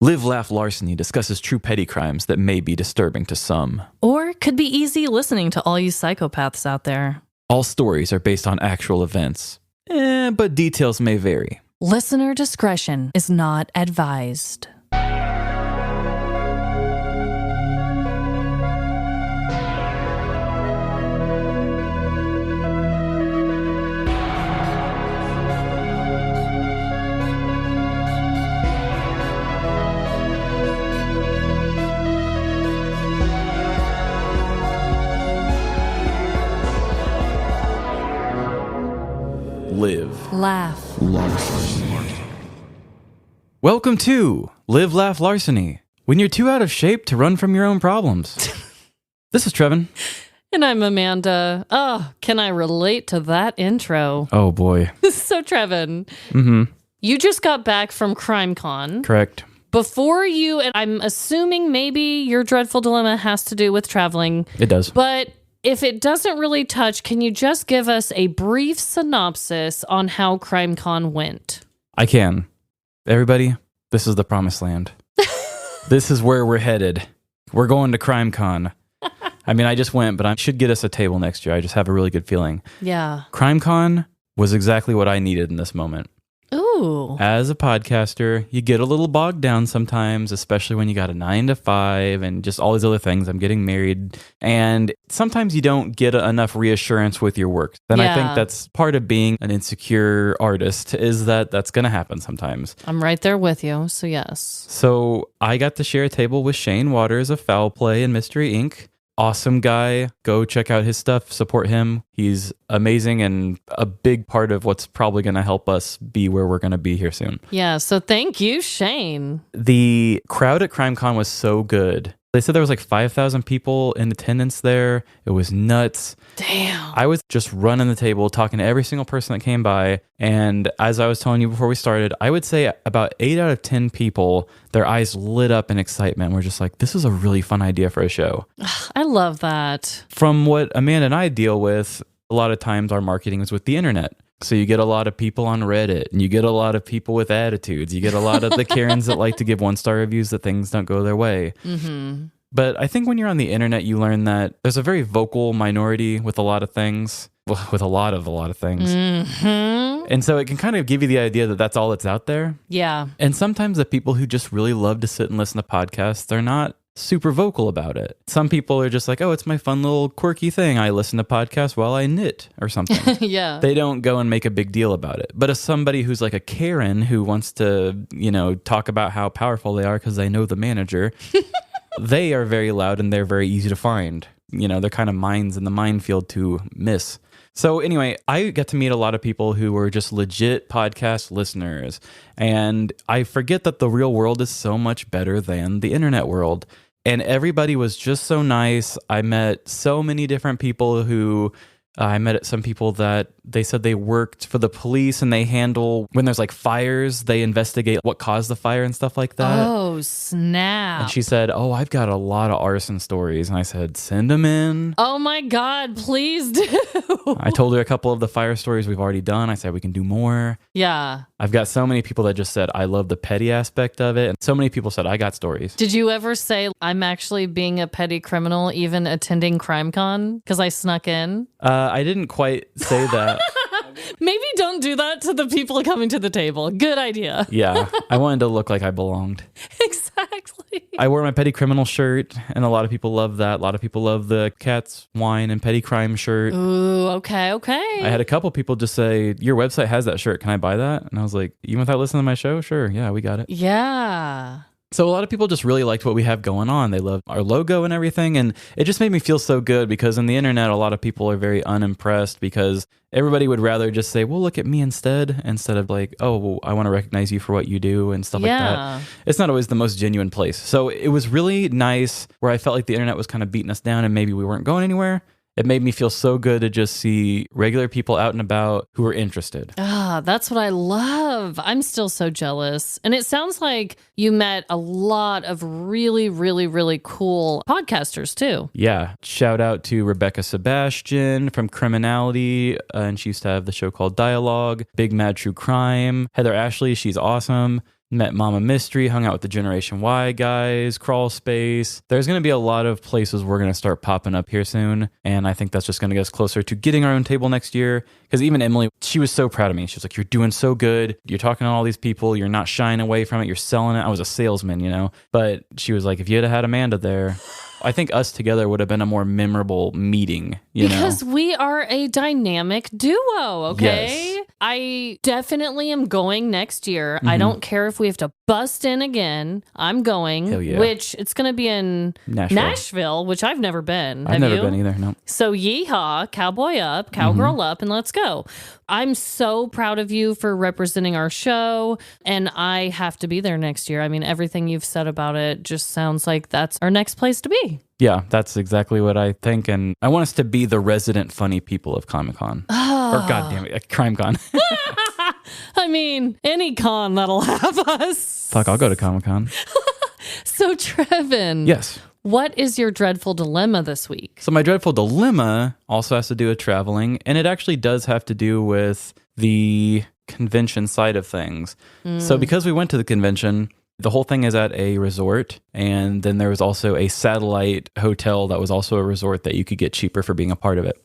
Live, Laugh, Larceny discusses true petty crimes that may be disturbing to some. Or could be easy listening to all you psychopaths out there. All stories are based on actual events, but details may vary. Listener discretion is not advised. Live, Laugh. Larceny. Welcome to Live, Laugh, Larceny, when you're too out of shape to run from your own problems. This is Trevin. And I'm Amanda. Oh, can I relate to that intro? Oh boy. So Trevin, you just got back from CrimeCon. Correct. Before you, and I'm assuming maybe your dreadful dilemma has to do with traveling. It does. But if it doesn't really touch, can you just give us a brief synopsis on how CrimeCon went? I can. Everybody, this is the promised land. This is where we're headed. We're going to CrimeCon. I mean, I just went, but I should get us a table next year. I just have a really good feeling. Yeah. CrimeCon was exactly what I needed in this moment. Ooh. As a podcaster, you get a little bogged down sometimes, especially when you got a 9 to 5 and just all these other things. I'm getting married. And sometimes you don't get enough reassurance with your work. And I think that's part of being an insecure artist is that that's going to happen sometimes. I'm right there with you. So yes. So I got to share a table with Shane Waters of Foul Play and Mystery Inc. Awesome guy. Go check out his stuff. Support him. He's amazing and a big part of what's probably going to help us be where we're going to be here soon. Yeah, so thank you, Shane. The crowd at CrimeCon was so good. They said there was like 5,000 people in attendance there. It was nuts. Damn. I was just running the table, talking to every single person that came by. And as I was telling you before we started, I would say about 8 out of 10 people, their eyes lit up in excitement. We're just like, this is a really fun idea for a show. I love that. From what Amanda and I deal with, a lot of times our marketing is with the internet. So you get a lot of people on Reddit, and you get a lot of people with attitudes. You get a lot of the Karens that like to give 1-star reviews that things don't go their way. Mm-hmm. But I think when you're on the internet, you learn that there's a very vocal minority with a lot of things. Well, with a lot of things. Mm-hmm. And so it can kind of give you the idea that that's all that's out there. Yeah. And sometimes the people who just really love to sit and listen to podcasts, they're not super vocal about it. Some people are just like, oh, it's my fun little quirky thing. I listen to podcasts while I knit or something. Yeah. They don't go and make a big deal about it. But as somebody who's like a Karen who wants to, talk about how powerful they are because they know the manager, they are very loud and they're very easy to find. They're kind of mines in the minefield to miss. So anyway, I got to meet a lot of people who were just legit podcast listeners. And I forget that the real world is so much better than the internet world. And everybody was just so nice. I met so many different people who... I met some people that they said they worked for the police and they handle, when there's like fires, they investigate what caused the fire and stuff like that. Oh, snap. And she said, oh, I've got a lot of arson stories. And I said, send them in. Oh my God, please do. I told her a couple of the fire stories we've already done. I said, we can do more. Yeah. I've got so many people that just said, I love the petty aspect of it. And so many people said, I got stories. Did you ever say, I'm actually being a petty criminal, even attending CrimeCon? Because I snuck in? I didn't quite say that. Maybe don't do that to the people coming to the table. Good idea. Yeah, I wanted to look like I belonged. Exactly. I wore my petty criminal shirt, and a lot of people love that. A lot of people love the Cats, Wine, and Petty Crime shirt. Ooh, okay. I had a couple people just say, your website has that shirt. Can I buy that? And I was like, even without listening to my show? Sure. Yeah, we got it. Yeah. So a lot of people just really liked what we have going on. They love our logo and everything. And it just made me feel so good because on the internet, a lot of people are very unimpressed because everybody would rather just say, well, look at me instead of like, oh, well, I want to recognize you for what you do and stuff like that. It's not always the most genuine place. So it was really nice where I felt like the internet was kind of beating us down and maybe we weren't going anywhere. It made me feel so good to just see regular people out and about who were interested. Ah, that's what I love. I'm still so jealous. And it sounds like you met a lot of really, really, really cool podcasters too. Yeah. Shout out to Rebecca Sebastian from Criminality. And she used to have the show called Dialogue. Big Mad True Crime. Heather Ashley, she's awesome. met Mama Mystery, hung out with the Generation Y guys, Crawl Space. There's going to be a lot of places we're going to start popping up here soon. And I think that's just going to get us closer to getting our own table next year. Because even Emily, she was so proud of me. She was like, you're doing so good. You're talking to all these people. You're not shying away from it. You're selling it. I was a salesman, you know. But she was like, if you had Amanda there, I think us together would have been a more memorable meeting, because we are a dynamic duo, okay? Yes. I definitely am going next year. I don't care if we have to bust in again. I'm going, Hell yeah. which it's going to be in Nashville, which I've never been. I've never been either, no. So yeehaw, cowboy up, cowgirl up, and let's go. I'm so proud of you for representing our show, and I have to be there next year. I mean, everything you've said about it just sounds like that's our next place to be. Yeah, that's exactly what I think. And I want us to be the resident funny people of Comic-Con. Or goddamn it, CrimeCon. I mean, any con that'll have us. Fuck, I'll go to Comic-Con. So, Trevin. Yes. What is your dreadful dilemma this week? So my dreadful dilemma also has to do with traveling, and it actually does have to do with the convention side of things. So because we went to the convention, the whole thing is at a resort, and then there was also a satellite hotel that was also a resort that you could get cheaper for being a part of it.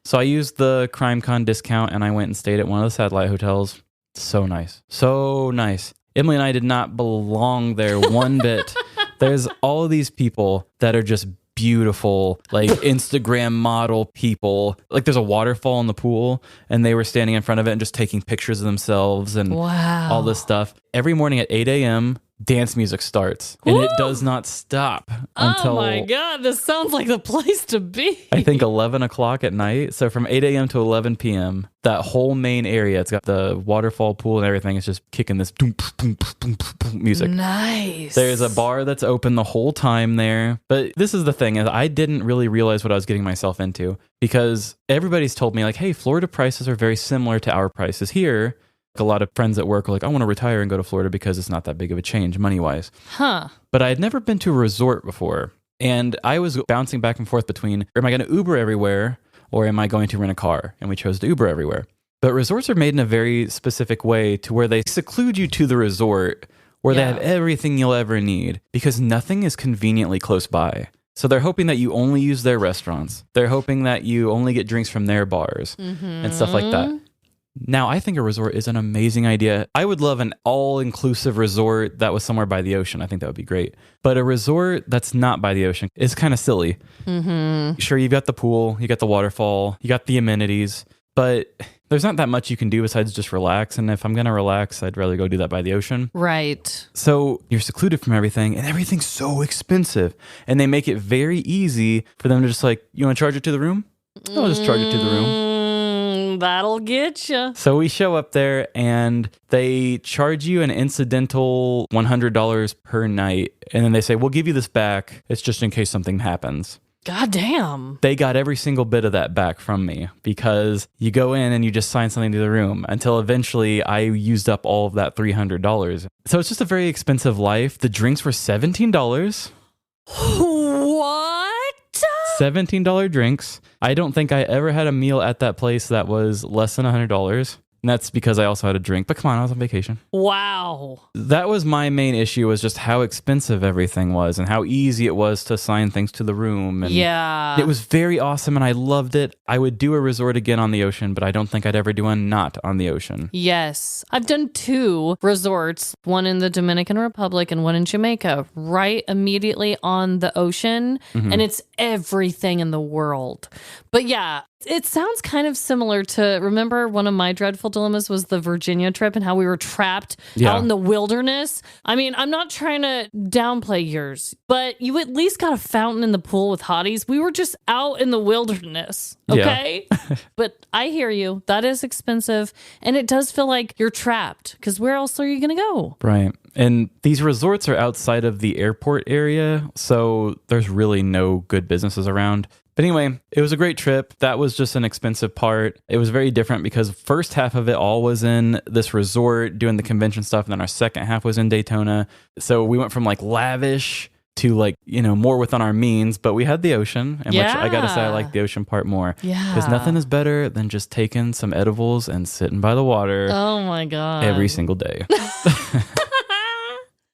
So I used the CrimeCon discount, and I went and stayed at one of the satellite hotels. So nice. So nice. Emily and I did not belong there one bit. There's all of these people that are just beautiful, like Instagram model people. Like there's a waterfall in the pool, and they were standing in front of it and just taking pictures of themselves and all this stuff. Every morning at 8 a.m., dance music starts, and it does not stop until... Oh my God, this sounds like the place to be. I think 11 o'clock at night. So from 8 a.m. to 11 p.m., that whole main area, it's got the waterfall pool and everything. It's just kicking this boom, boom, boom, boom, music. Nice. There's a bar that's open the whole time there. But this is the thing, is I didn't really realize what I was getting myself into, because everybody's told me like, hey, Florida prices are very similar to our prices here. A lot of friends at work are like, I want to retire and go to Florida because it's not that big of a change money-wise. But I had never been to a resort before. And I was bouncing back and forth between, am I going to Uber everywhere or am I going to rent a car? And we chose to Uber everywhere. But resorts are made in a very specific way to where they seclude you to the resort where they have everything you'll ever need, because nothing is conveniently close by. So they're hoping that you only use their restaurants. They're hoping that you only get drinks from their bars and stuff like that. Now, I think a resort is an amazing idea. I would love an all-inclusive resort that was somewhere by the ocean. I think that would be great. But a resort that's not by the ocean is kind of silly. Sure, you've got the pool, you got the waterfall, you got the amenities, but there's not that much you can do besides just relax. And if I'm going to relax, I'd rather go do that by the ocean. Right. So you're secluded from everything, and everything's so expensive. And they make it very easy for them to just like, you want to charge it to the room? I'll just charge it to the room. That'll get you. So we show up there, and they charge you an incidental $100 per night. And then they say, we'll give you this back. It's just in case something happens. God damn. They got every single bit of that back from me, because you go in and you just sign something to the room until eventually I used up all of that $300. So it's just a very expensive life. The drinks were $17. What? $17 drinks. I don't think I ever had a meal at that place that was less than $100. And that's because I also had a drink. But come on, I was on vacation. Wow. That was my main issue, was just how expensive everything was and how easy it was to sign things to the room. And it was very awesome, and I loved it. I would do a resort again on the ocean, but I don't think I'd ever do one not on the ocean. Yes. I've done 2 resorts, one in the Dominican Republic and one in Jamaica, right immediately on the ocean. And it's everything in the world. But yeah, it sounds kind of similar to, remember one of my dreadful dilemmas was the Virginia trip and how we were trapped out in the wilderness. I mean, I'm not trying to downplay yours, but you at least got a fountain in the pool with hotties. We were just out in the wilderness, okay? But I hear you. That is expensive, and it does feel like you're trapped, because where else are you going to go? Right. And these resorts are outside of the airport area, so there's really no good businesses around. But anyway, it was a great trip. That was just an expensive part. It was very different because first half of it all was in this resort doing the convention stuff, and then our second half was in Daytona. So we went from like lavish to like, you know, more within our means, but we had the ocean, and which I gotta say I like the ocean part more. Because nothing is better than just taking some edibles and sitting by the water. Oh my God. Every single day.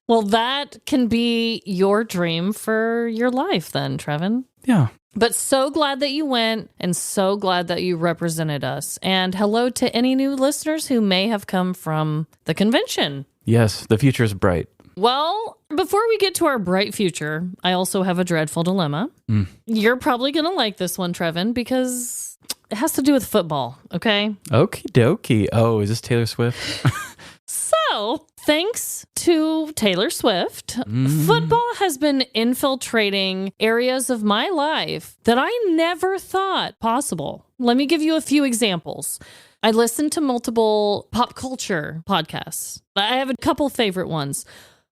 Well, that can be your dream for your life then, Trevin. Yeah. But so glad that you went and so glad that you represented us. And hello to any new listeners who may have come from the convention. Yes, the future is bright. Well, before we get to our bright future, I also have a dreadful dilemma. You're probably going to like this one, Trevin, because it has to do with football, okay? Okie dokie. Oh, is this Taylor Swift? So, thanks to Taylor Swift, football has been infiltrating areas of my life that I never thought possible. Let me give you a few examples. I listen to multiple pop culture podcasts. I have a couple favorite ones.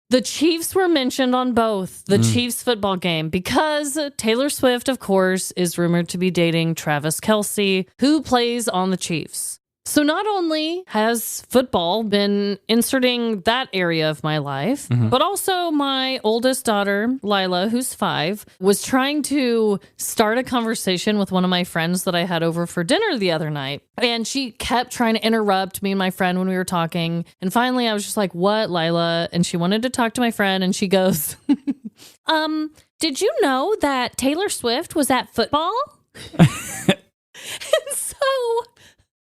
The Chiefs were mentioned on both the Chiefs football game because Taylor Swift, of course, is rumored to be dating Travis Kelce, who plays on the Chiefs. So not only has football been inserting that area of my life, but also my oldest daughter, Lila, who's 5, was trying to start a conversation with one of my friends that I had over for dinner the other night. And she kept trying to interrupt me and my friend when we were talking. And finally, I was just like, what, Lila? And she wanted to talk to my friend. And she goes, did you know that Taylor Swift was at football? And so...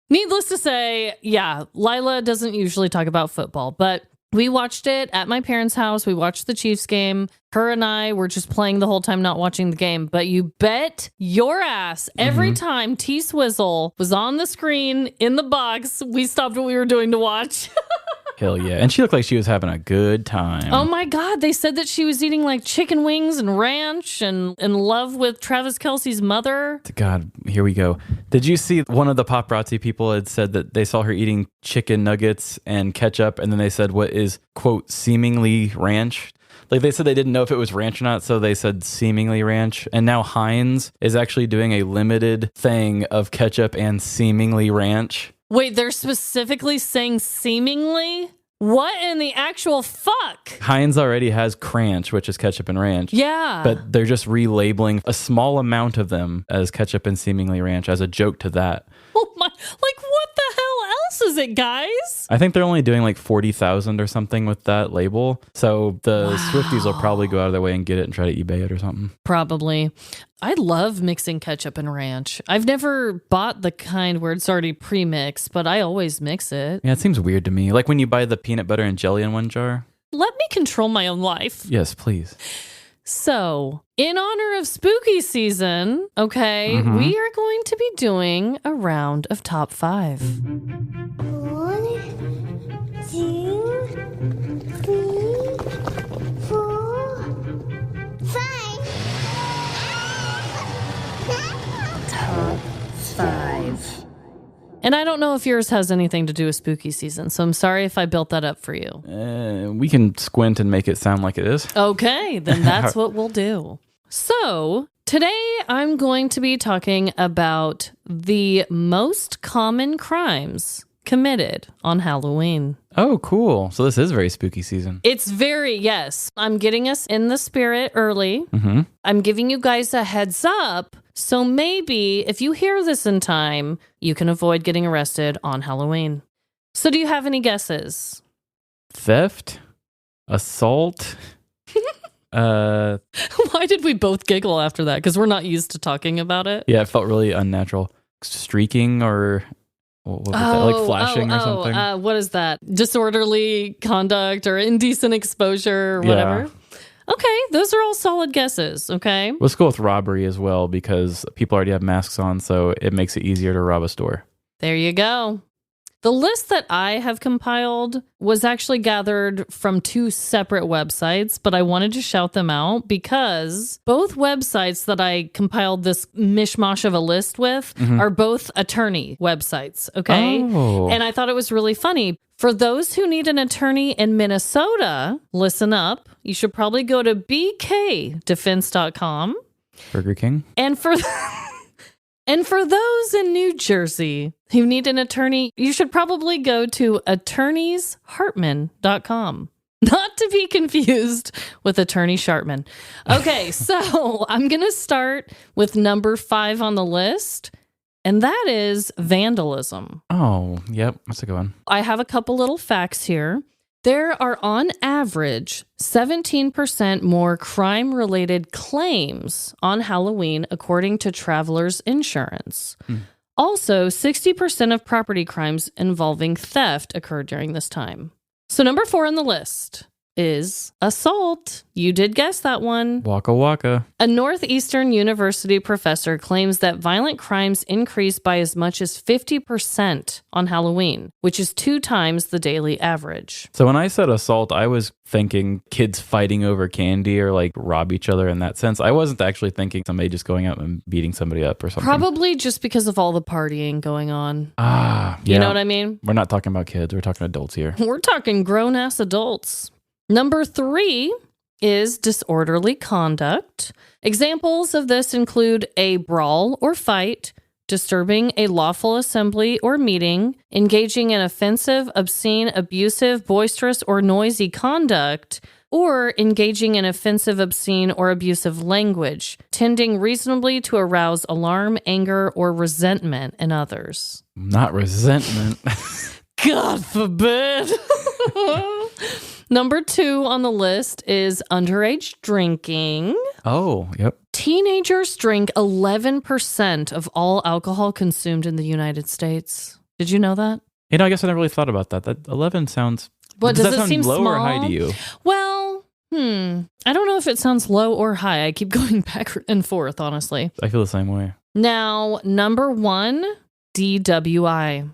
needless to say, yeah, Lila doesn't usually talk about football, but we watched it at my parents' house. We watched the Chiefs game. Her and I were just playing the whole time, not watching the game. But you bet your ass every time T-Swizzle was on the screen in the box, we stopped what we were doing to watch. Hell yeah. And she looked like she was having a good time. Oh my God. They said that she was eating like chicken wings and ranch and in love with Travis Kelce's mother. God, here we go. Did you see one of the paparazzi people had said that they saw her eating chicken nuggets and ketchup, and then they said what is, quote, seemingly ranch? Like they said they didn't know if it was ranch or not, so they said seemingly ranch. And now Heinz is actually doing a limited thing of ketchup and seemingly ranch. Wait, they're specifically saying seemingly? What in the actual fuck? Heinz already has Cranch, which is ketchup and ranch. Yeah. But they're just relabeling a small amount of them as ketchup and seemingly ranch as a joke to that. Oh my, like what the hell else is it, guys? I think they're only doing like 40,000 or something with that label. So the Swifties will probably go out of their way and get it and try to eBay it or something. Probably. I love mixing ketchup and ranch. I've never bought the kind where it's already pre-mixed, but I always mix it. Yeah, it seems weird to me. Like when you buy the peanut butter and jelly in one jar. Let me control my own life. Yes, please. So, in honor of spooky season, okay, we are going to be doing a round of top 5. 1, 2, 3, 4, 5. Top 5. And I don't know if yours has anything to do with spooky season, so I'm sorry if I built that up for you. We can squint and make it sound like it is. Okay, then that's what we'll do. So, today I'm going to be talking about the most common crimes committed on Halloween. Oh, cool. So this is very spooky season. It's very, yes. I'm getting us in the spirit early. I'm giving you guys a heads up. So maybe if you hear this in time, you can avoid getting arrested on Halloween. So do you have any guesses? Theft? Assault? Why did we both giggle after that? Because we're not used to talking about it. Yeah, it felt really unnatural. Streaking or what was that? Like flashing or something? What is that? Disorderly conduct or indecent exposure or whatever? Yeah. Okay, those are all solid guesses, okay? Let's go with robbery as well because people already have masks on, so it makes it easier to rob a store. There you go. The list that I have compiled was actually gathered from 2 separate websites, but I wanted to shout them out because both websites that I compiled this mishmash of a list with are both attorney websites, okay? Oh. And I thought it was really funny. For those who need an attorney in Minnesota, listen up. You should probably go to bkdefense.com. Burger King? And for those in New Jersey who need an attorney, you should probably go to attorneyshartman.com. Not to be confused with Attorney Shartman. Okay, so I'm going to start with number 5 on the list, and that is vandalism. Oh, yep. That's a good one. I have a couple little facts here. There are on average 17% more crime-related claims on Halloween, according to Travelers Insurance. Also, 60% of property crimes involving theft occur during this time. So number 4 on the list is assault. You did guess that one. Waka waka. A Northeastern University professor claims that violent crimes increase by as much as 50% on Halloween, which is 2 times the daily average. So when I said assault, I was thinking kids fighting over candy or like rob each other in that sense. I wasn't actually thinking somebody just going out and beating somebody up or something. Probably just because of all the partying going on. Yeah. You know what I mean? We're not talking about kids. We're talking adults here. We're talking grown-ass adults. Number 3 is disorderly conduct. Examples of this include a brawl or fight, disturbing a lawful assembly or meeting, engaging in offensive, obscene, abusive, boisterous, or noisy conduct, or engaging in offensive, obscene, or abusive language, tending reasonably to arouse alarm, anger, or resentment in others. Not resentment. God forbid. Number 2 on the list is underage drinking. Oh, yep. Teenagers drink 11% of all alcohol consumed in the United States. Did you know that? I guess I never really thought about that. That 11 sounds... What, does does that it sound seem low small? or high to you? Well, I don't know if it sounds low or high. I keep going back and forth, honestly. I feel the same way. Now, number 1, DWI.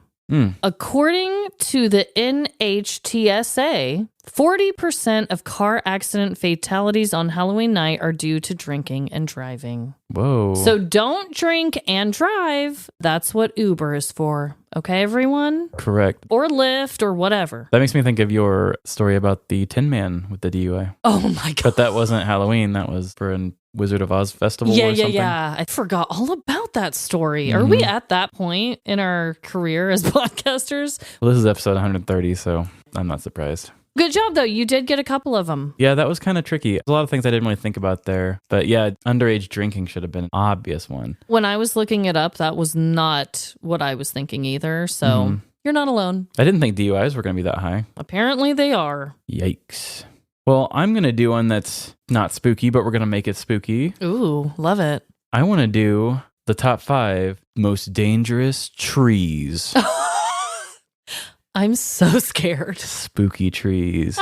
According to the NHTSA, 40% of car accident fatalities on Halloween night are due to drinking and driving. Whoa. So don't drink and drive. That's what Uber is for. Okay, everyone? Correct. Or Lyft or whatever. That makes me think of your story about the Tin Man with the DUI. Oh my God. But that wasn't Halloween. That was for a Wizard of Oz festival or something. Yeah. I forgot all about that story. Are we at that point in our career as podcasters? Well, this is episode 130, so I'm not surprised. Good job, though. You did get a couple of them. Yeah, that was kind of tricky. There's a lot of things I didn't really think about there. But yeah, underage drinking should have been an obvious one. When I was looking it up, that was not what I was thinking either. So you're not alone. I didn't think DUIs were going to be that high. Apparently they are. Yikes. Well, I'm going to do one that's not spooky, but we're going to make it spooky. Ooh, love it. I want to do the top 5 most dangerous trees. I'm so scared. Spooky trees.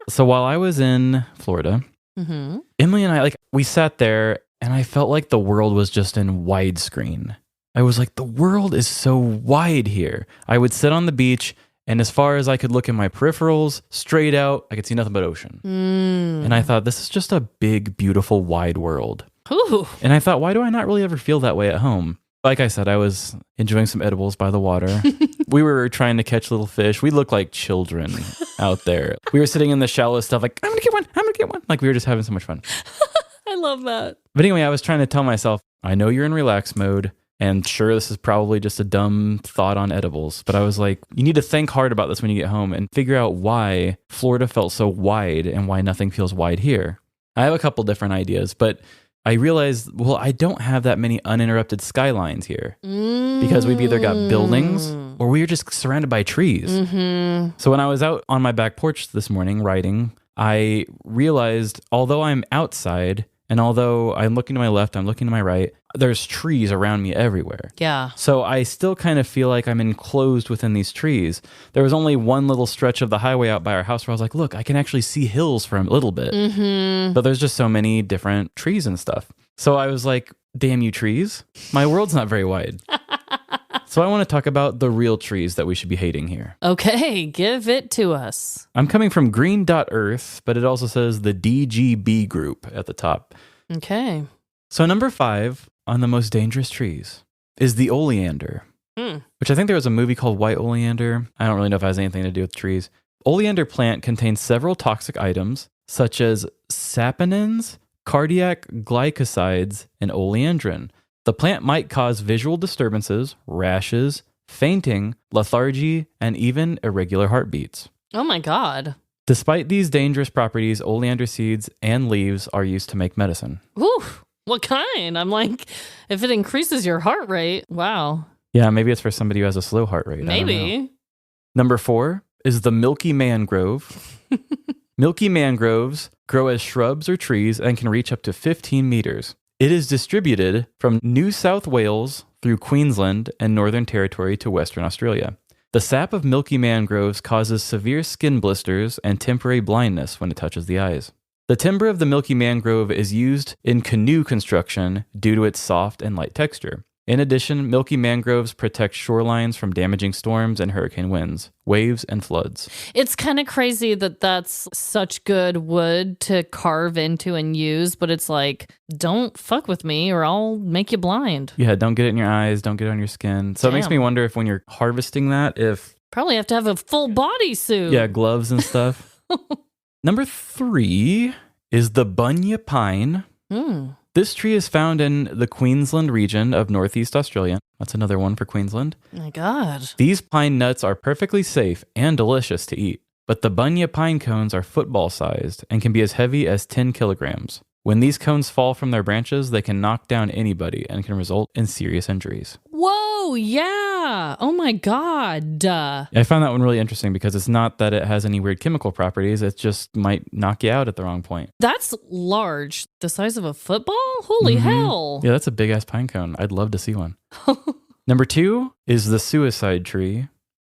So while I was in Florida, Emily and I, we sat there and I felt like the world was just in widescreen. I was like, the world is so wide here. I would sit on the beach and as far as I could look in my peripherals, straight out, I could see nothing but ocean. And I thought, this is just a big, beautiful, wide world. Ooh. And I thought, why do I not really ever feel that way at home? Like I said, I was enjoying some edibles by the water. We were trying to catch little fish. We looked like children out there. We were sitting in the shallow stuff like, I'm going to get one. Like we were just having so much fun. I love that. But anyway, I was trying to tell myself, I know you're in relax mode. And sure, this is probably just a dumb thought on edibles. But I was like, you need to think hard about this when you get home and figure out why Florida felt so wide and why nothing feels wide here. I have a couple different ideas, but I realized, well, I don't have that many uninterrupted skylines here because we've either got buildings or we are just surrounded by trees. So when I was out on my back porch this morning writing, I realized although I'm outside and although I'm looking to my left, I'm looking to my right, there's trees around me everywhere. Yeah. So I still kind of feel like I'm enclosed within these trees. There was only one little stretch of the highway out by our house where I was like, look, I can actually see hills for a little bit. But there's just so many different trees and stuff. So I was like, damn you trees. My world's not very wide. So I want to talk about the real trees that we should be hating here. Okay, give it to us. I'm coming from green.earth, but it also says the DGB group at the top. Okay. So number 5 on the most dangerous trees is the oleander, which I think there was a movie called White Oleander. I don't really know if it has anything to do with trees. Oleander plant contains several toxic items such as saponins, cardiac glycosides, and oleandrin. The plant might cause visual disturbances, rashes, fainting, lethargy, and even irregular heartbeats. Oh my God. Despite these dangerous properties, oleander seeds and leaves are used to make medicine. Ooh, what kind? I'm like, if it increases your heart rate, wow. Yeah, maybe it's for somebody who has a slow heart rate. I don't know. Maybe. Number 4 is the milky mangrove. Milky mangroves grow as shrubs or trees and can reach up to 15 meters. It is distributed from New South Wales through Queensland and Northern Territory to Western Australia. The sap of milky mangroves causes severe skin blisters and temporary blindness when it touches the eyes. The timber of the milky mangrove is used in canoe construction due to its soft and light texture. In addition, milky mangroves protect shorelines from damaging storms and hurricane winds, waves, and floods. It's kind of crazy that that's such good wood to carve into and use, but it's like, don't fuck with me or I'll make you blind. Yeah, don't get it in your eyes, don't get it on your skin. So It makes me wonder if when you're harvesting that, if... Probably have to have a full body suit. Yeah, gloves and stuff. Number 3 is the bunya pine. This tree is found in the Queensland region of Northeast Australia. That's another one for Queensland. My God. These pine nuts are perfectly safe and delicious to eat, but the bunya pine cones are football-sized and can be as heavy as 10 kilograms. When these cones fall from their branches, they can knock down anybody and can result in serious injuries. Whoa, yeah. Oh my God. I found that one really interesting because it's not that it has any weird chemical properties. It just might knock you out at the wrong point. That's large. The size of a football? Holy hell. Yeah, that's a big-ass pine cone. I'd love to see one. Number 2 is the suicide tree.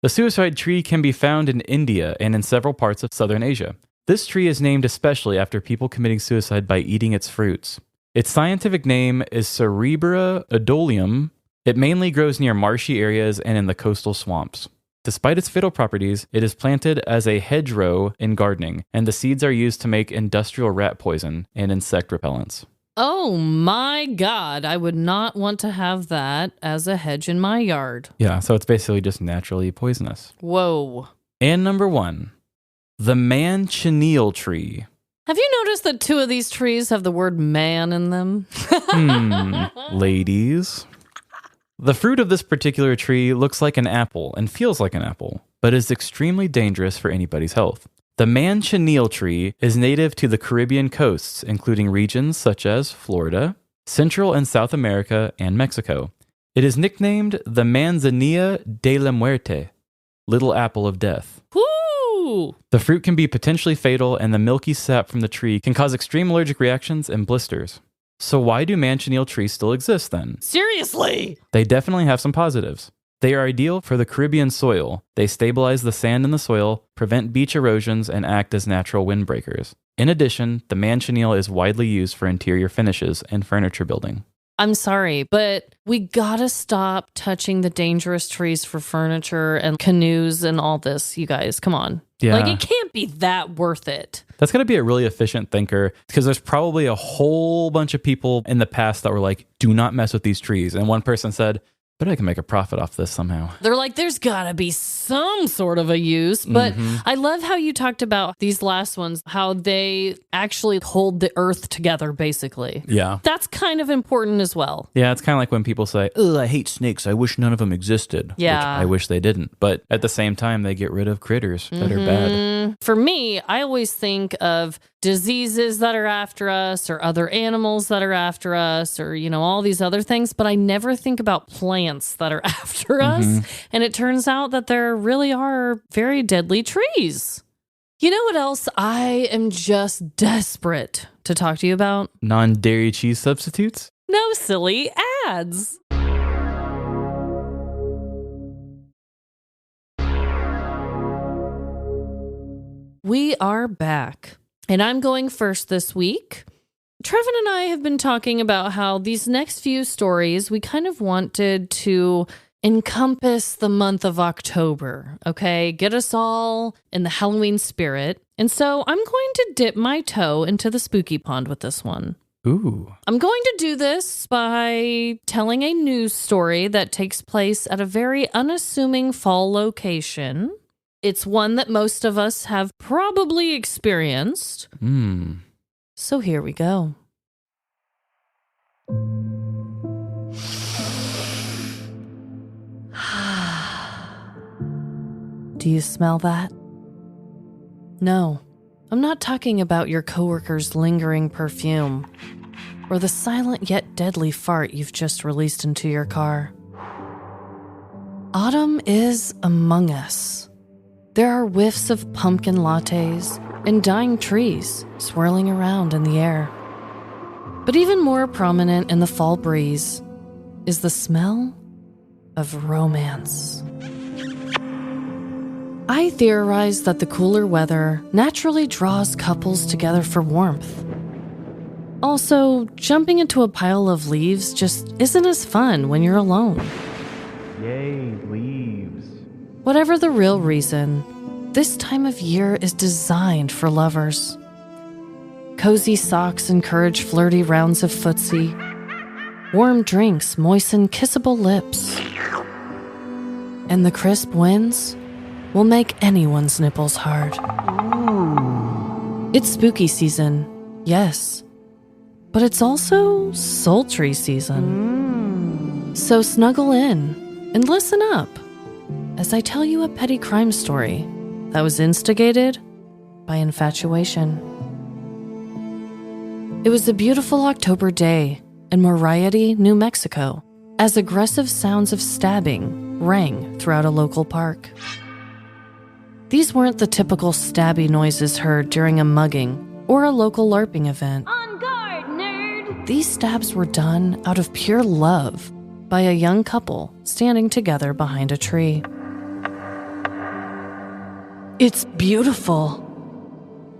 The suicide tree can be found in India and in several parts of southern Asia. This tree is named especially after people committing suicide by eating its fruits. Its scientific name is Cerebra adolium. It mainly grows near marshy areas and in the coastal swamps. Despite its fatal properties, it is planted as a hedgerow in gardening, and the seeds are used to make industrial rat poison and insect repellents. Oh my God. I would not want to have that as a hedge in my yard. Yeah, so it's basically just naturally poisonous. Whoa. And number 1, the man-chenille tree. Have you noticed that 2 of these trees have the word man in them? Ladies. The fruit of this particular tree looks like an apple and feels like an apple, but is extremely dangerous for anybody's health. The man-chenille tree is native to the Caribbean coasts, including regions such as Florida, Central and South America, and Mexico. It is nicknamed the manzanilla de la muerte, little apple of death. Woo! The fruit can be potentially fatal, and the milky sap from the tree can cause extreme allergic reactions and blisters. So why do man-chenille trees still exist then? Seriously? They definitely have some positives. They are ideal for the Caribbean soil. They stabilize the sand in the soil, prevent beach erosions, and act as natural windbreakers. In addition, the man-chenille is widely used for interior finishes and furniture building. I'm sorry, but we gotta stop touching the dangerous trees for furniture and canoes and all this, you guys. Come on. Yeah. Like, it can't be that worth it. That's got to be a really efficient thinker, because there's probably a whole bunch of people in the past that were like, do not mess with these trees. And one person said, but I can make a profit off this somehow. They're like, there's gotta be some sort of a use. But I love how you talked about these last ones, how they actually hold the earth together, basically. Yeah. That's kind of important as well. Yeah, it's kind of like when people say, oh, I hate snakes. I wish none of them existed. Yeah. Which I wish they didn't. But at the same time, they get rid of critters that are bad. For me, I always think of diseases that are after us or other animals that are after us or, you know, all these other things. But I never think about plants that are after us. And it turns out that there really are very deadly trees. You know what else I am just desperate to talk to you about? Non-dairy cheese substitutes? No silly ads. We are back, and I'm going first this week. Trevin and I have been talking about how these next few stories, we kind of wanted to encompass the month of October, okay? Get us all in the Halloween spirit. And so I'm going to dip my toe into the spooky pond with this one. Ooh. I'm going to do this by telling a news story that takes place at a very unassuming fall location. It's one that most of us have probably experienced. So here we go. Do you smell that? No, I'm not talking about your coworker's lingering perfume or the silent yet deadly fart you've just released into your car. Autumn is among us. There are whiffs of pumpkin lattes and dying trees swirling around in the air. But even more prominent in the fall breeze is the smell of romance. I theorize that the cooler weather naturally draws couples together for warmth. Also, jumping into a pile of leaves just isn't as fun when you're alone. Yay, leaves. Whatever the real reason, this time of year is designed for lovers. Cozy socks encourage flirty rounds of footsie. Warm drinks moisten kissable lips. And the crisp winds will make anyone's nipples hard. It's spooky season, yes. But it's also sultry season. So snuggle in and listen up as I tell you a petty crime story that was instigated by infatuation. It was a beautiful October day in Moriarty, New Mexico, as aggressive sounds of stabbing rang throughout a local park. These weren't the typical stabby noises heard during a mugging or a local LARPing event. On guard, nerd! These stabs were done out of pure love by a young couple standing together behind a tree. "It's beautiful,"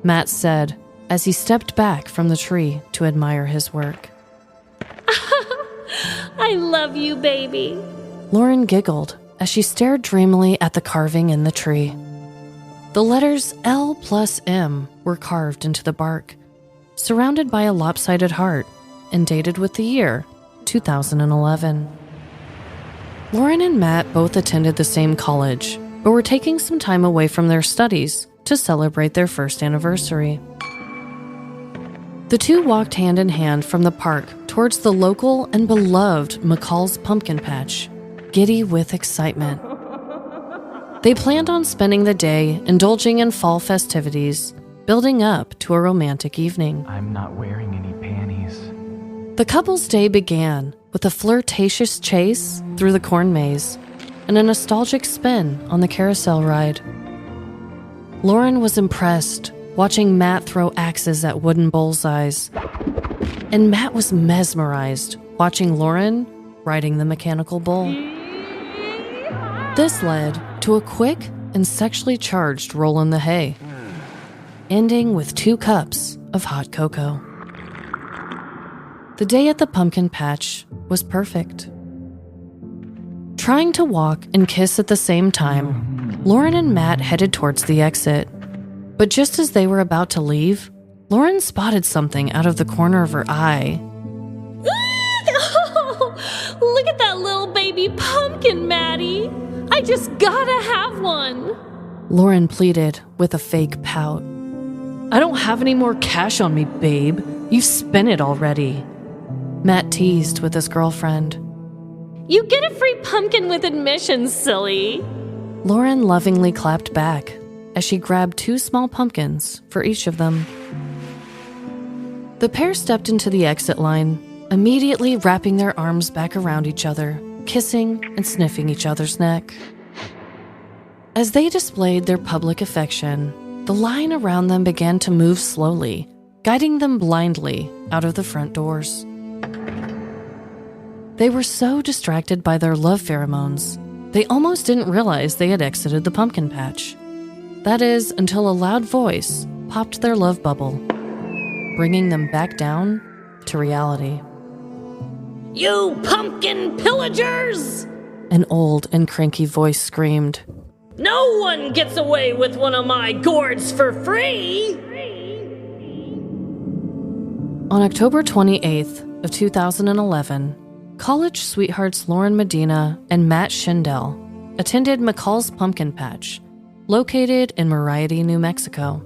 Matt said as he stepped back from the tree to admire his work. I love you, baby. Lauren giggled as she stared dreamily at the carving in the tree. The letters L plus M were carved into the bark, surrounded by a lopsided heart and dated with the year 2011. Lauren and Matt both attended the same college, but were taking some time away from their studies to celebrate their first anniversary. The two walked hand in hand from the park towards the local and beloved McCall's Pumpkin Patch, giddy with excitement. They planned on spending the day indulging in fall festivities, building up to a romantic evening. I'm not wearing any panties. The couple's day began with a flirtatious chase through the corn maze and a nostalgic spin on the carousel ride. Lauren was impressed watching Matt throw axes at wooden bullseyes, and Matt was mesmerized watching Lauren riding the mechanical bull. This led to a quick and sexually charged roll in the hay, ending with 2 cups of hot cocoa. The day at the pumpkin patch was perfect. Trying to walk and kiss at the same time, Lauren and Matt headed towards the exit. But just as they were about to leave, Lauren spotted something out of the corner of her eye. Oh, look at that little baby pumpkin, Maddie. I just gotta have one. Lauren pleaded with a fake pout. "I don't have any more cash on me, babe. You've spent it already." Matt teased with his girlfriend. You get a free pumpkin with admission, silly. Lauren lovingly clapped back as she grabbed 2 small pumpkins for each of them. The pair stepped into the exit line, immediately wrapping their arms back around each other, kissing and sniffing each other's neck. As they displayed their public affection, the line around them began to move slowly, guiding them blindly out of the front doors. They were so distracted by their love pheromones, they almost didn't realize they had exited the pumpkin patch. That is, until a loud voice popped their love bubble, bringing them back down to reality. You pumpkin pillagers! An old and cranky voice screamed. No one gets away with one of my gourds for free! On October 28th of 2011, college sweethearts Lauren Medina and Matt Schindel attended McCall's Pumpkin Patch, located in Moriarty, New Mexico.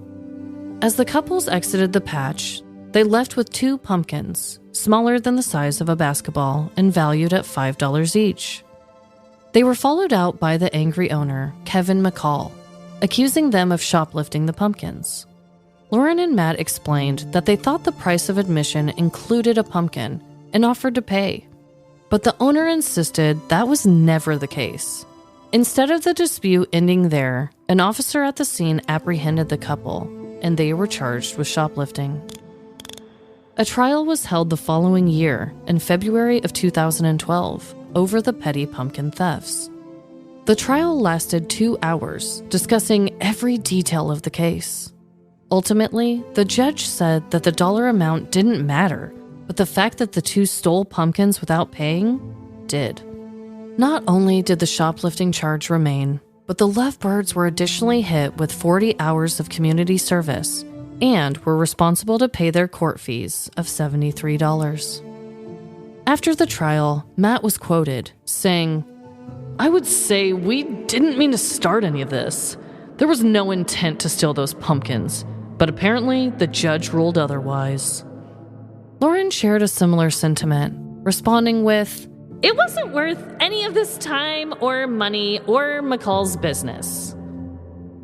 As the couples exited the patch, they left with 2 pumpkins, smaller than the size of a basketball and valued at $5 each. They were followed out by the angry owner, Kevin McCall, accusing them of shoplifting the pumpkins. Lauren and Matt explained that they thought the price of admission included a pumpkin and offered to pay. But the owner insisted that was never the case. Instead of the dispute ending there, An officer at the scene apprehended the couple, and they were charged with shoplifting. A trial was held the following year, in February of 2012, over the petty pumpkin thefts. The trial lasted 2 hours, discussing every detail of the case. Ultimately, the judge said that the dollar amount didn't matter, but the fact that the two stole pumpkins without paying did. Not only did the shoplifting charge remain, but the Lovebirds were additionally hit with 40 hours of community service and were responsible to pay their court fees of $73. After the trial, Matt was quoted, saying, "I would say we didn't mean to start any of this. There was no intent to steal those pumpkins, but apparently the judge ruled otherwise." Lauren shared a similar sentiment, responding with, It wasn't worth any of this time or money or McCall's business.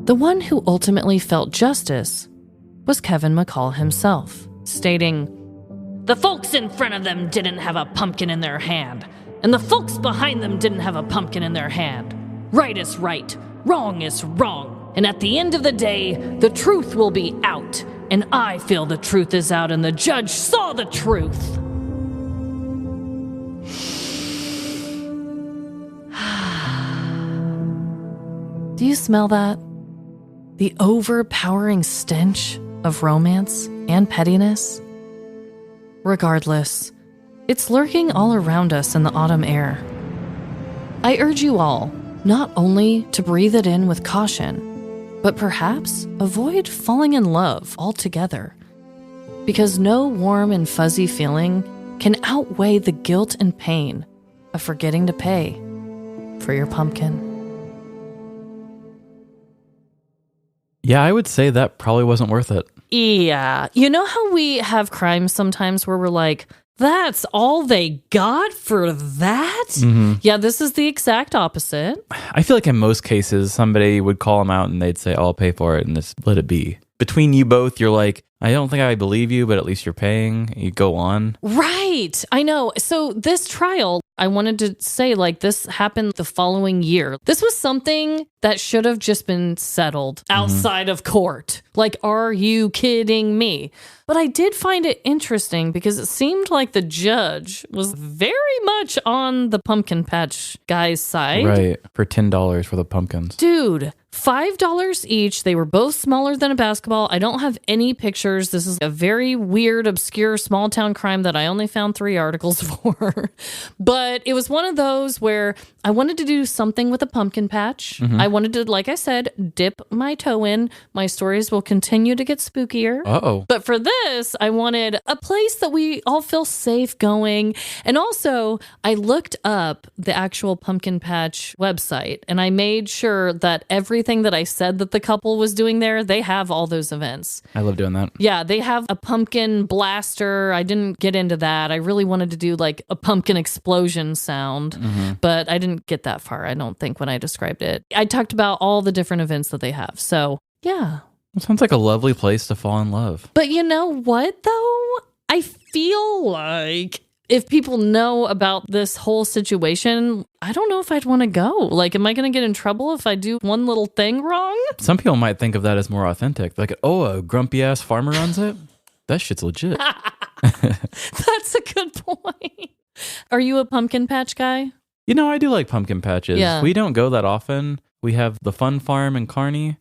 The one who ultimately felt justice was Kevin McCall himself, stating, The folks in front of them didn't have a pumpkin in their hand, and the folks behind them didn't have a pumpkin in their hand. Right is right, wrong is wrong, and at the end of the day, the truth will be out, and I feel the truth is out, and the judge saw the truth. "Do you smell that? The overpowering stench of romance and pettiness? Regardless, it's lurking all around us in the autumn air. I urge you all not only to breathe it in with caution, but perhaps avoid falling in love altogether, because no warm and fuzzy feeling can outweigh the guilt and pain of forgetting to pay for your pumpkin." Yeah, I would say that probably wasn't worth it. Yeah. You know how we have crimes sometimes where we're like, that's all they got for that? Mm-hmm. Yeah, this is the exact opposite. I feel like in most cases, somebody would call them out and they'd say, I'll pay for it, and just let it be. Between you both, you're like, I don't think I believe you, but at least you're paying. You go on. Right. I know. So this trial, I wanted to say, like, this happened the following year. This was something that should have just been settled outside of court. Like, are you kidding me? But I did find it interesting because it seemed like the judge was very much on the pumpkin patch guy's side. Right. For $10 for the pumpkins. Dude, $5 each. They were both smaller than a basketball. I don't have any pictures. This is a very weird, obscure, small town crime that I only found 3 articles for. But it was one of those where I wanted to do something with a pumpkin patch. I wanted to, like I said, dip my toe in. My stories will continue to get spookier. Uh-oh. But for this, I wanted a place that we all feel safe going. And also, I looked up the actual pumpkin patch website, and I made sure that everything that I said that the couple was doing there, they have all those events. I love doing that. Yeah, they have a pumpkin blaster. I didn't get into that. I really wanted to do like a pumpkin explosion sound, but I didn't get that far, I don't think, when I described it. I talked about all the different events that they have. So, yeah. It sounds like a lovely place to fall in love. But you know what, though? I feel like if people know about this whole situation, I don't know if I'd want to go. Like, am I going to get in trouble if I do one little thing wrong? Some people might think of that as more authentic. Like, oh, a grumpy-ass farmer runs it? That shit's legit. That's a good point. Are you a pumpkin patch guy? You know, I do like pumpkin patches. Yeah. We don't go that often. We have the Fun Farm in Kearney,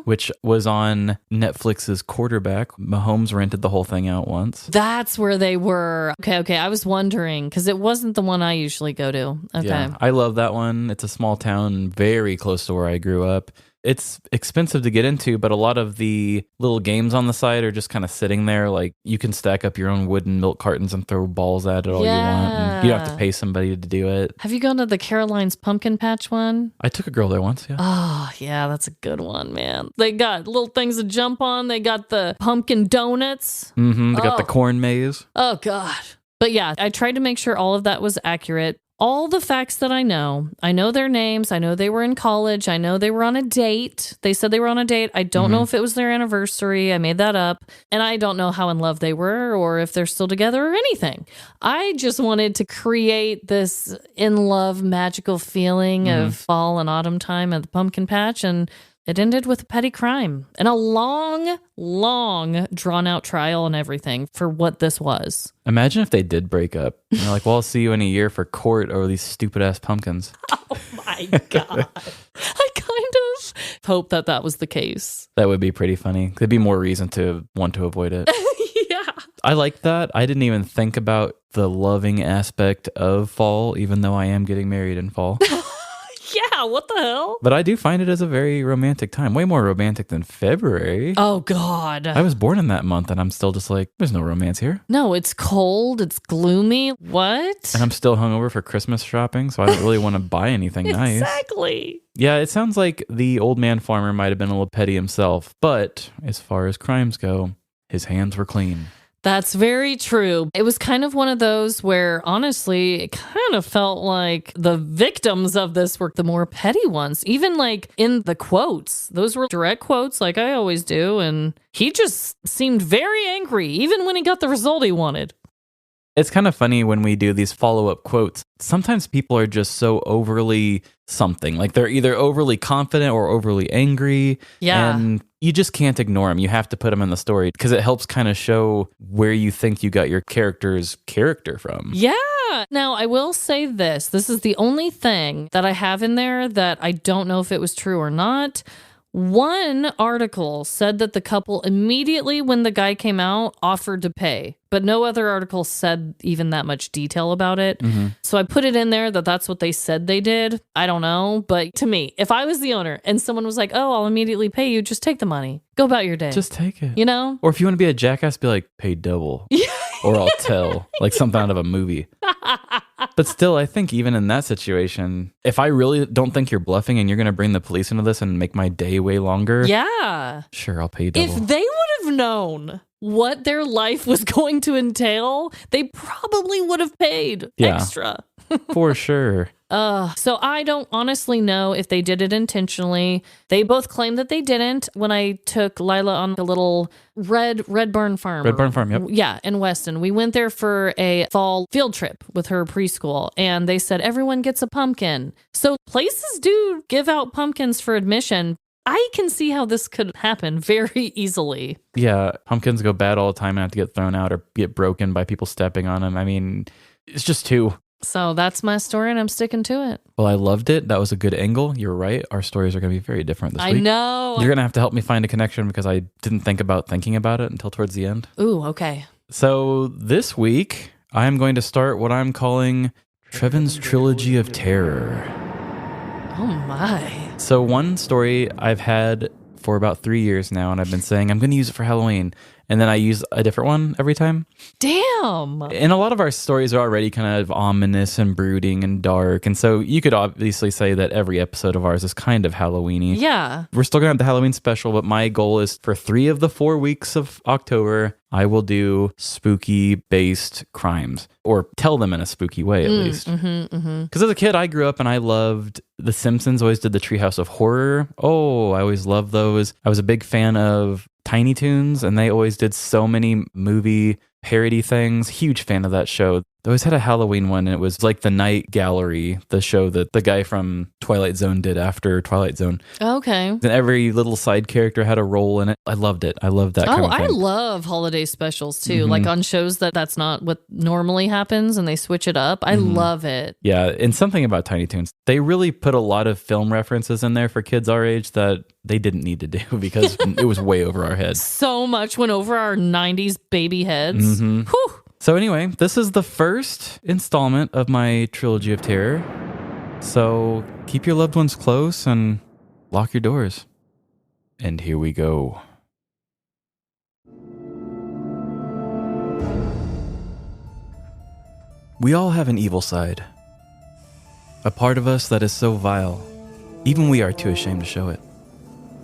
which was on Netflix's Quarterback. Mahomes rented the whole thing out once. That's where they were. Okay. I was wondering because it wasn't the one I usually go to. Okay. Yeah, I love that one. It's a small town very close to where I grew up. It's expensive to get into, but a lot of the little games on the side are just kind of sitting there. Like, you can stack up your own wooden milk cartons and throw balls at it all you want. And you don't have to pay somebody to do it. Have you gone to the Caroline's Pumpkin Patch one? I took a girl there once, yeah. Oh, yeah, that's a good one, man. They got little things to jump on. They got the pumpkin donuts. They got the corn maze. Oh, God. But yeah, I tried to make sure all of that was accurate. All the facts that I know their names. I know they were in college. I know they were on a date. They said they were on a date. I don't know if it was their anniversary. I made that up. And I don't know how in love they were or if they're still together or anything. I just wanted to create this in love magical feeling of fall and autumn time at the pumpkin patch. And It ended with a petty crime and a long, long drawn-out trial and everything for what this was. Imagine if they did break up. And they're like, well, I'll see you in a year for court over these stupid-ass pumpkins. Oh, my God. I kind of hope that was the case. That would be pretty funny. There'd be more reason to want to avoid it. Yeah. I like that. I didn't even think about the loving aspect of fall, even though I am getting married in fall. Yeah, what the hell? But I do find it as a very romantic time. Way more romantic than February. Oh, God. I was born in that month, and I'm still just like, there's no romance here. No, it's cold. It's gloomy. What? And I'm still hungover for Christmas shopping, so I don't really want to buy anything nice. Exactly. Yeah, it sounds like the old man farmer might have been a little petty himself, but as far as crimes go, his hands were clean. That's very true. It was kind of one of those where, honestly, it kind of felt like the victims of this were the more petty ones. Even like in the quotes, those were direct quotes like I always do. And he just seemed very angry, even when he got the result he wanted. It's kind of funny when we do these follow-up quotes. Sometimes people are just so overly something. Like they're either overly confident or overly angry. Yeah. And you just can't ignore them. You have to put them in the story because it helps kind of show where you think you got your character's character from. Yeah. Now, I will say this. This is the only thing that I have in there that I don't know if it was true or not. One article said that the couple immediately when the guy came out offered to pay, but no other article said even that much detail about it. Mm-hmm. So I put it in there that that's what they said they did. I don't know. But to me, if I was the owner and someone was like, oh, I'll immediately pay you, just take the money. Go about your day. Just take it. You know? Or if you want to be a jackass, be like, pay double. Or I'll tell. Like something out of a movie. But still, I think even in that situation, if I really don't think you're bluffing and you're going to bring the police into this and make my day way longer. Yeah. Sure, I'll pay double. If they would have known what their life was going to entail, they probably would have paid extra. For sure. So I don't honestly know if they did it intentionally. They both claim that they didn't. When I took Lila on the little Red Barn Farm. Red Barn Farm, yep. Yeah, in Weston. We went there for a fall field trip with her preschool, and they said everyone gets a pumpkin. So places do give out pumpkins for admission. I can see how this could happen very easily. Yeah, pumpkins go bad all the time and have to get thrown out or get broken by people stepping on them. I mean, it's just too... So that's my story, and I'm sticking to it. Well, I loved it. That was a good angle. You're right. Our stories are going to be very different this week. I know. You're going to have to help me find a connection because I didn't think about thinking about it until towards the end. Ooh, okay. So this week, I'm going to start what I'm calling Trevin's Trilogy of Terror. Oh, my. So one story I've had for about 3 years now, and I've been saying I'm going to use it for Halloween. And then I use a different one every time. Damn. And a lot of our stories are already kind of ominous and brooding and dark. And so you could obviously say that every episode of ours is kind of Halloween-y. Yeah. We're still going to have the Halloween special, but my goal is for 3 of the 4 weeks of October, I will do spooky-based crimes. Or tell them in a spooky way, at least. Because as a kid, I grew up and I loved The Simpsons, always did the Treehouse of Horror. Oh, I always loved those. I was a big fan of Tiny Toons, and they always did so many movie parody things. Huge fan of that show. They always had a Halloween one, and it was like the Night Gallery, the show that the guy from Twilight Zone did after Twilight Zone. Okay. And every little side character had a role in it. I loved it. I loved that kind of thing. I love holiday specials too. Like on shows that's not what normally happens and they switch it up. I love it. Yeah, and something about Tiny Toons. They really put a lot of film references in there for kids our age that they didn't need to do because it was way over our heads. So much went over our 90s baby heads. Whew. So anyway, this is the first installment of my Trilogy of Terror. So keep your loved ones close and lock your doors. And here we go. We all have an evil side. A part of us that is so vile, even we are too ashamed to show it.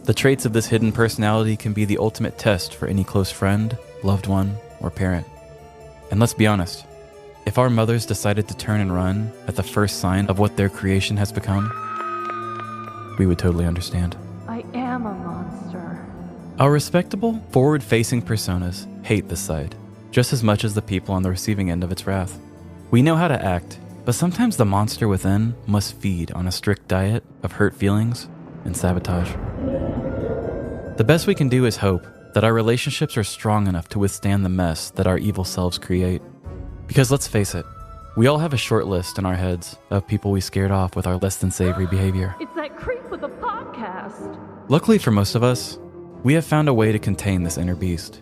The traits of this hidden personality can be the ultimate test for any close friend, loved one, or parent. And let's be honest, if our mothers decided to turn and run at the first sign of what their creation has become, we would totally understand. I am a monster. Our respectable, forward-facing personas hate this side, just as much as the people on the receiving end of its wrath. We know how to act, but sometimes the monster within must feed on a strict diet of hurt feelings and sabotage. The best we can do is hope that our relationships are strong enough to withstand the mess that our evil selves create. Because let's face it, we all have a short list in our heads of people we scared off with our less than savory behavior. It's that creep with a podcast. Luckily for most of us, we have found a way to contain this inner beast.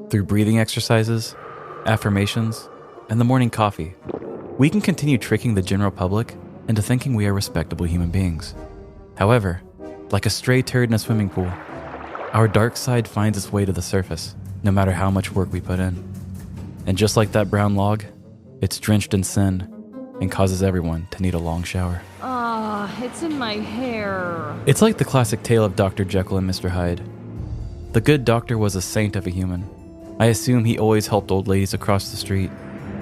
Through breathing exercises, affirmations, and the morning coffee, we can continue tricking the general public into thinking we are respectable human beings. However, like a stray turd in a swimming pool, our dark side finds its way to the surface, no matter how much work we put in. And just like that brown log, it's drenched in sin and causes everyone to need a long shower. It's in my hair. It's like the classic tale of Dr. Jekyll and Mr. Hyde. The good doctor was a saint of a human. I assume he always helped old ladies across the street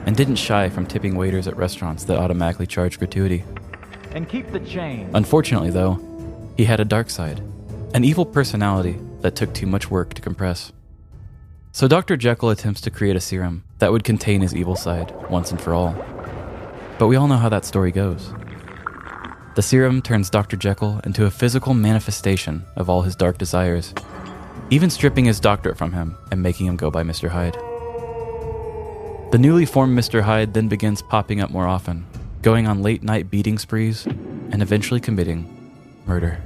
and didn't shy from tipping waiters at restaurants that automatically charge gratuity. And keep the change. Unfortunately, though, he had a dark side, an evil personality that took too much work to compress. So Dr. Jekyll attempts to create a serum that would contain his evil side once and for all. But we all know how that story goes. The serum turns Dr. Jekyll into a physical manifestation of all his dark desires, even stripping his doctorate from him and making him go by Mr. Hyde. The newly formed Mr. Hyde then begins popping up more often, going on late-night beating sprees, and eventually committing murder.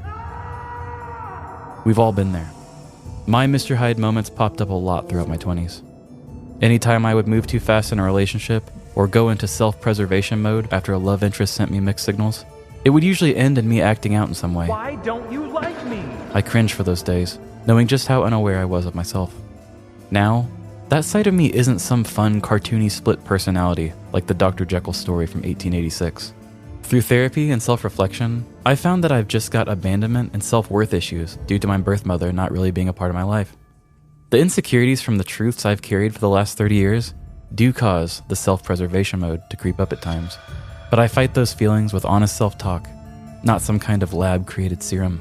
We've all been there. My Mr. Hyde moments popped up a lot throughout my 20s. Anytime I would move too fast in a relationship or go into self-preservation mode after a love interest sent me mixed signals, it would usually end in me acting out in some way. Why don't you like me? I cringe for those days, knowing just how unaware I was of myself. Now, that side of me isn't some fun, cartoony split personality like the Dr. Jekyll story from 1886. Through therapy and self-reflection, I found that I've just got abandonment and self-worth issues due to my birth mother not really being a part of my life. The insecurities from the truths I've carried for the last 30 years do cause the self-preservation mode to creep up at times. But I fight those feelings with honest self-talk, not some kind of lab-created serum.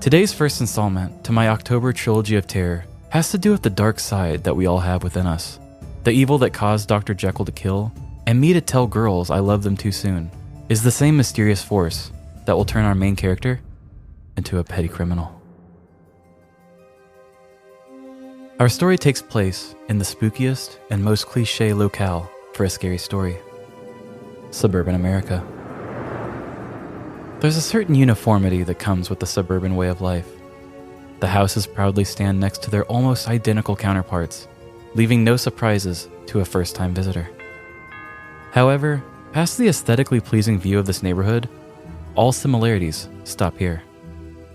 Today's first installment to my October trilogy of terror has to do with the dark side that we all have within us. The evil that caused Dr. Jekyll to kill, and me to tell girls I love them too soon, is the same mysterious force that will turn our main character into a petty criminal. Our story takes place in the spookiest and most cliché locale for a scary story: suburban America. There's a certain uniformity that comes with the suburban way of life. The houses proudly stand next to their almost identical counterparts, leaving no surprises to a first-time visitor. However, past the aesthetically pleasing view of this neighborhood, all similarities stop here.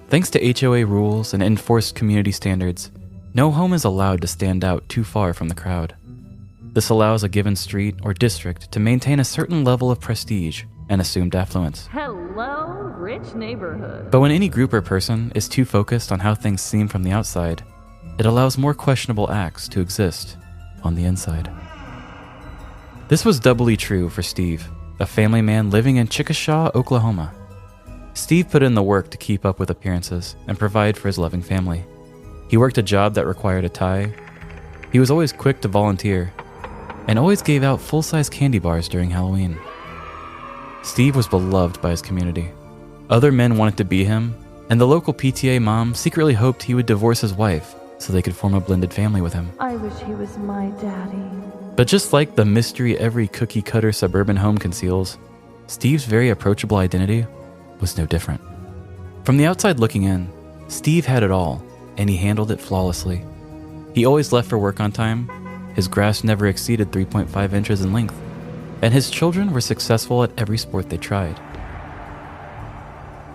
Thanks to HOA rules and enforced community standards, no home is allowed to stand out too far from the crowd. This allows a given street or district to maintain a certain level of prestige and assumed affluence. Hello, rich neighborhood. But when any group or person is too focused on how things seem from the outside, it allows more questionable acts to exist on the inside. This was doubly true for Steve, a family man living in Chickasha, Oklahoma. Steve put in the work to keep up with appearances and provide for his loving family. He worked a job that required a tie. He was always quick to volunteer and always gave out full-size candy bars during Halloween. Steve was beloved by his community. Other men wanted to be him, and the local PTA mom secretly hoped he would divorce his wife so they could form a blended family with him. I wish he was my daddy. But just like the mystery every cookie-cutter suburban home conceals, Steve's very approachable identity was no different. From the outside looking in, Steve had it all, and he handled it flawlessly. He always left for work on time, his grass never exceeded 3.5 inches in length, and his children were successful at every sport they tried.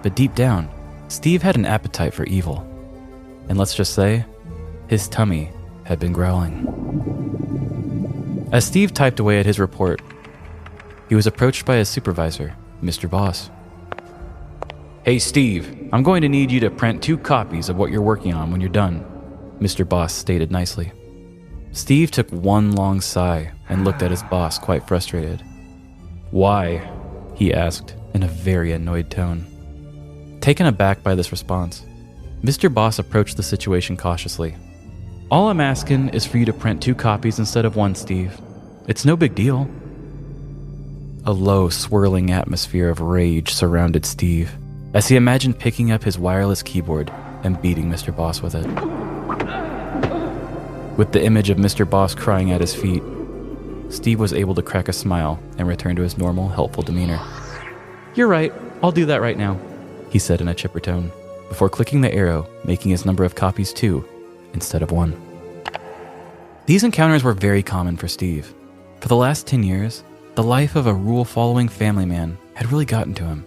But deep down, Steve had an appetite for evil. And let's just say, his tummy had been growling. As Steve typed away at his report, he was approached by his supervisor, Mr. Boss. "Hey Steve, I'm going to need you to print 2 copies of what you're working on when you're done," Mr. Boss stated nicely. Steve took one long sigh and looked at his boss quite frustrated. "Why?" he asked in a very annoyed tone. Taken aback by this response, Mr. Boss approached the situation cautiously. "All I'm asking is for you to print 2 copies instead of 1, Steve. It's no big deal." A low, swirling atmosphere of rage surrounded Steve as he imagined picking up his wireless keyboard and beating Mr. Boss with it. With the image of Mr. Boss crying at his feet, Steve was able to crack a smile and return to his normal, helpful demeanor. "You're right, I'll do that right now," he said in a chipper tone, before clicking the arrow, making his number of copies 2 instead of 1. These encounters were very common for Steve. For the last 10 years, the life of a rule-following family man had really gotten to him.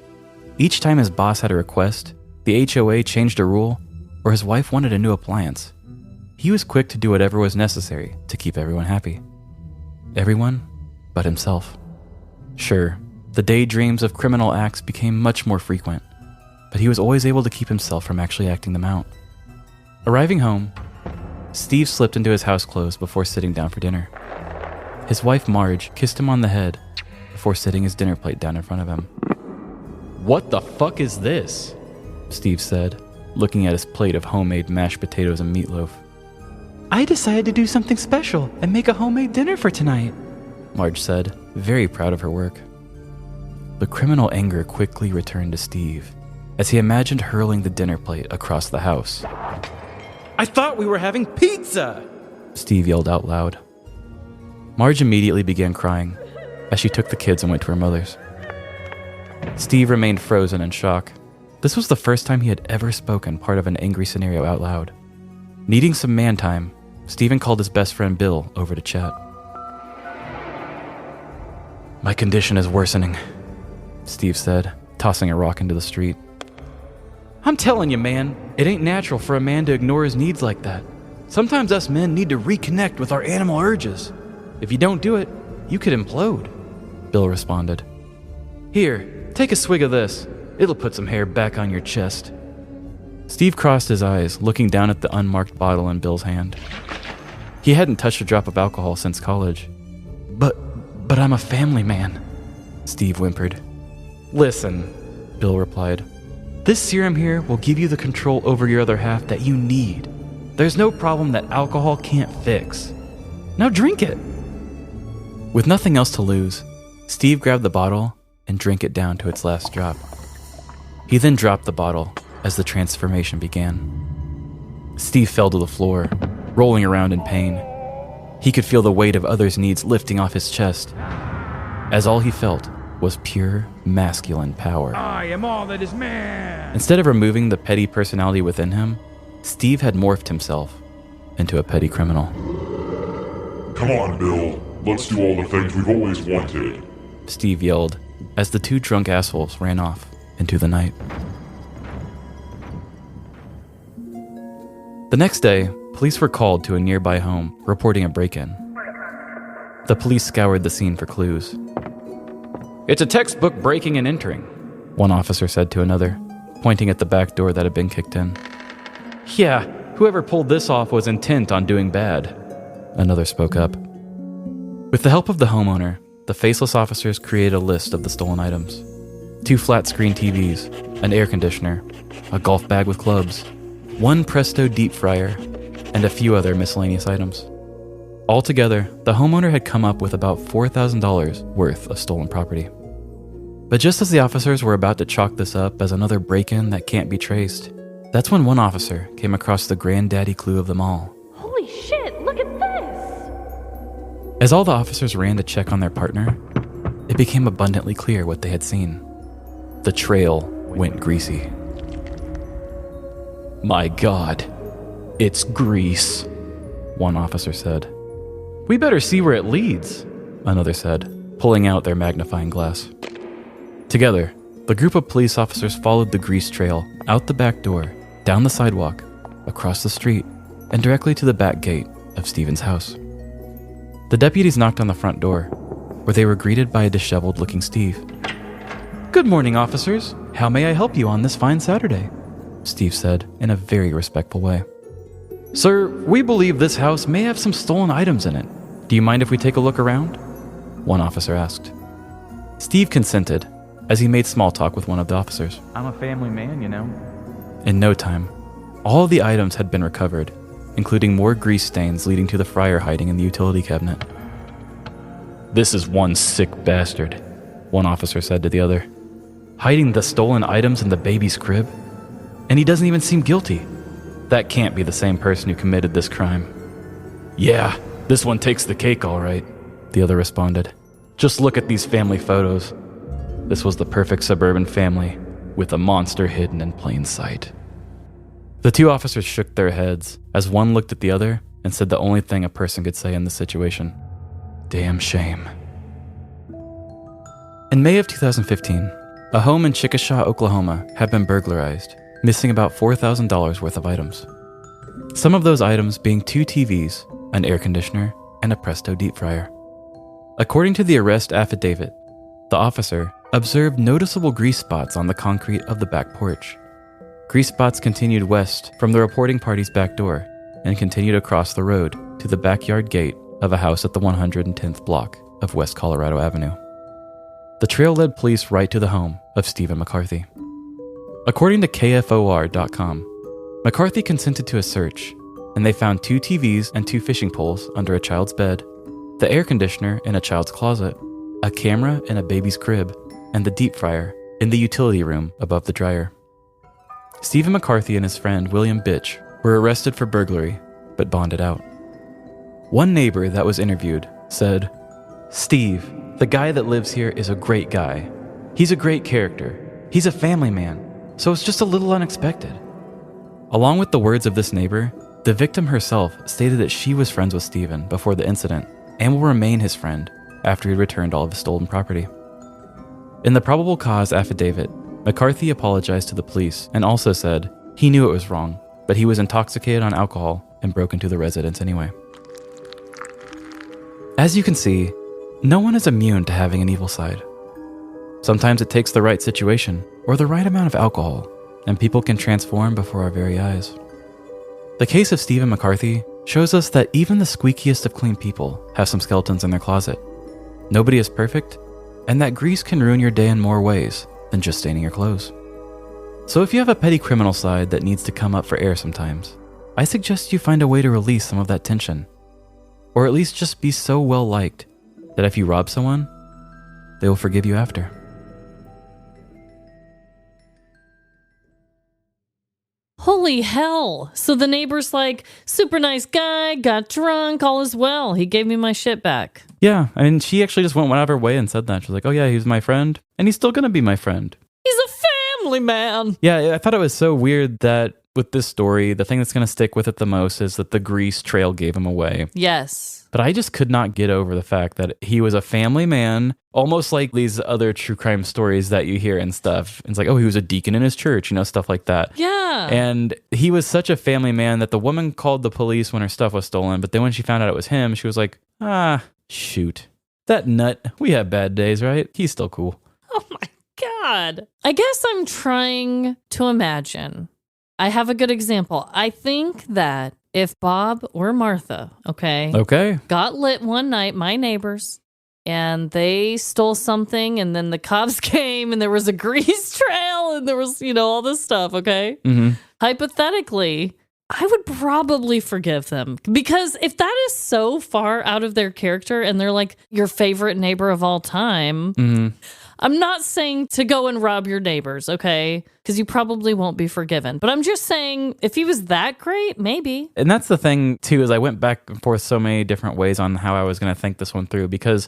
Each time his boss had a request, the HOA changed a rule, or his wife wanted a new appliance, he was quick to do whatever was necessary to keep everyone happy. Everyone but himself. Sure, the daydreams of criminal acts became much more frequent, but he was always able to keep himself from actually acting them out. Arriving home, Steve slipped into his house clothes before sitting down for dinner. His wife Marge kissed him on the head before setting his dinner plate down in front of him. "What the fuck is this?" Steve said, looking at his plate of homemade mashed potatoes and meatloaf. "I decided to do something special and make a homemade dinner for tonight," Marge said, very proud of her work. The criminal anger quickly returned to Steve as he imagined hurling the dinner plate across the house. "I thought we were having pizza!" Steve yelled out loud. Marge immediately began crying as she took the kids and went to her mother's. Steve remained frozen in shock. This was the first time he had ever spoken part of an angry scenario out loud. Needing some man time, Steven called his best friend Bill over to chat. "My condition is worsening," Steve said, tossing a rock into the street. "I'm telling you, man, it ain't natural for a man to ignore his needs like that. Sometimes us men need to reconnect with our animal urges. If you don't do it, you could implode," Bill responded. "Here, take a swig of this. It'll put some hair back on your chest." Steve crossed his eyes, looking down at the unmarked bottle in Bill's hand. He hadn't touched a drop of alcohol since college. But I'm a family man," Steve whimpered. "Listen," Bill replied. "This serum here will give you the control over your other half that you need. There's no problem that alcohol can't fix. Now drink it." With nothing else to lose, Steve grabbed the bottle and drank it down to its last drop. He then dropped the bottle as the transformation began. Steve fell to the floor, rolling around in pain. He could feel the weight of others' needs lifting off his chest, as all he felt was pure masculine power. "I am all that is man." Instead of removing the petty personality within him, Steve had morphed himself into a petty criminal. "Come on, Bill. Let's do all the things we've always wanted," Steve yelled as the two drunk assholes ran off into the night. The next day, police were called to a nearby home, reporting a break-in. The police scoured the scene for clues. "It's a textbook breaking and entering," one officer said to another, pointing at the back door that had been kicked in. "Yeah, whoever pulled this off was intent on doing bad," another spoke up. With the help of the homeowner, the faceless officers created a list of the stolen items. 2 flat-screen TVs, an air conditioner, a golf bag with clubs, 1 Presto deep fryer, and a few other miscellaneous items. Altogether, the homeowner had come up with about $4,000 worth of stolen property. But just as the officers were about to chalk this up as another break-in that can't be traced, that's when one officer came across the granddaddy clue of them all. Holy shit, look at this! As all the officers ran to check on their partner, it became abundantly clear what they had seen. The trail went greasy. "My God, it's grease," one officer said. "We better see where it leads," another said, pulling out their magnifying glass. Together, the group of police officers followed the grease trail out the back door, down the sidewalk, across the street, and directly to the back gate of Steven's house. The deputies knocked on the front door, where they were greeted by a disheveled-looking Steve. "Good morning, officers. How may I help you on this fine Saturday?" Steve said in a very respectful way. "Sir, we believe this house may have some stolen items in it. Do you mind if we take a look around?" one officer asked. Steve consented as he made small talk with one of the officers. "I'm a family man, you know." In no time, all of the items had been recovered, including more grease stains leading to the fryer hiding in the utility cabinet. "This is one sick bastard," one officer said to the other. "Hiding the stolen items in the baby's crib? And he doesn't even seem guilty. That can't be the same person who committed this crime. Yeah, this one takes the cake, all right, the other responded. Just look at these family photos. This was the perfect suburban family, with a monster hidden in plain sight. The two officers shook their heads as one looked at the other and said the only thing a person could say in this situation. Damn shame. In May of 2015, a home in Chickasha, Oklahoma had been burglarized, missing about $4,000 worth of items. Some of those items being 2 TVs, an air conditioner, and a Presto deep fryer. According to the arrest affidavit, the officer observed noticeable grease spots on the concrete of the back porch. Grease spots continued west from the reporting party's back door and continued across the road to the backyard gate of a house at the 110th block of West Colorado Avenue. The trail led police right to the home of Stephen McCarthy. According to KFOR.com, McCarthy consented to a search, and they found 2 TVs and 2 fishing poles under a child's bed, the air conditioner in a child's closet, a camera in a baby's crib, and the deep fryer in the utility room above the dryer. Stephen McCarthy and his friend William Bitch were arrested for burglary, but bonded out. One neighbor that was interviewed said, "Steve, the guy that lives here is a great guy. He's a great character. He's a family man, so it's just a little unexpected." Along with the words of this neighbor, the victim herself stated that she was friends with Stephen before the incident and will remain his friend after he returned all of his stolen property. In the probable cause affidavit, McCarthy apologized to the police and also said he knew it was wrong, but he was intoxicated on alcohol and broke into the residence anyway. As you can see, no one is immune to having an evil side. Sometimes it takes the right situation or the right amount of alcohol, and people can transform before our very eyes. The case of Stephen McCarthy shows us that even the squeakiest of clean people have some skeletons in their closet. Nobody is perfect, and that grease can ruin your day in more ways than just staining your clothes. So if you have a petty criminal side that needs to come up for air sometimes, I suggest you find a way to release some of that tension. Or at least just be so well liked that if you rob someone, they will forgive you after. Holy hell. So the neighbor's like, super nice guy, got drunk, all is well. He gave me my shit back. Yeah, I mean, she actually just went out of her way and said that. She's like, oh yeah, he's my friend, and he's still gonna be my friend. He's a family man. Yeah, I thought it was so weird that with this story, the thing that's gonna stick with it the most is that the grease trail gave him away. Yes. But I just could not get over the fact that he was a family man, almost like these other true crime stories that you hear and stuff. It's like, oh, he was a deacon in his church, stuff like that. Yeah. And he was such a family man that the woman called the police when her stuff was stolen. But then when she found out it was him, she was like, shoot. That nut, we have bad days, right? He's still cool. Oh my God. I guess I'm trying to imagine. I have a good example. I think that if Bob or Martha, okay, got lit one night, my neighbors, and they stole something, and then the cops came, and there was a grease trail, and there was, all this stuff, okay? Mm-hmm. Hypothetically, I would probably forgive them, because if that is so far out of their character, and they're like your favorite neighbor of all time, mm-hmm. I'm not saying to go and rob your neighbors, okay? Because you probably won't be forgiven. But I'm just saying, if he was that great, maybe. And that's the thing, too, is I went back and forth so many different ways on how I was going to think this one through. Because,